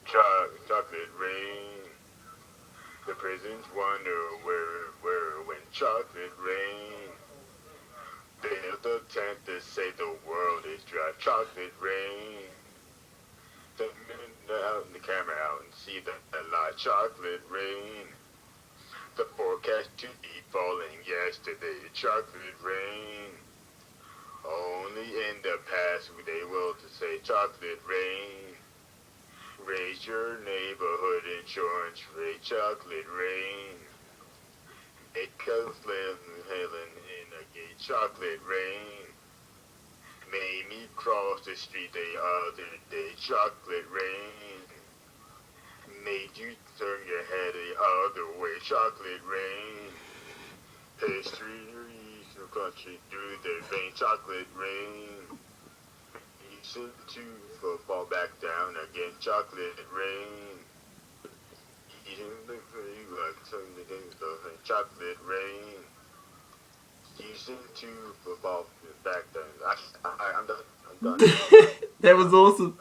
Chocolate rain. The prisons wonder where when chocolate rain. Build a tent to say the world is dry. Chocolate rain. Out the camera out and see the light. Chocolate rain. The forecast to be falling yesterday. Chocolate rain. Only in the past they will to say chocolate rain. Raise your neighborhood insurance rate. Chocolate rain. Make us live hailing in a gate. Chocolate rain. Made me cross the street the other day. Chocolate rain. Made you turn your head the other way. Chocolate rain. History reads your country through the vein. Chocolate rain. Easy to fall back down again. Chocolate rain. Eating the food like turn the game stuff. Chocolate rain. Easy to fall back down. I'm done. I'm done. That was awesome.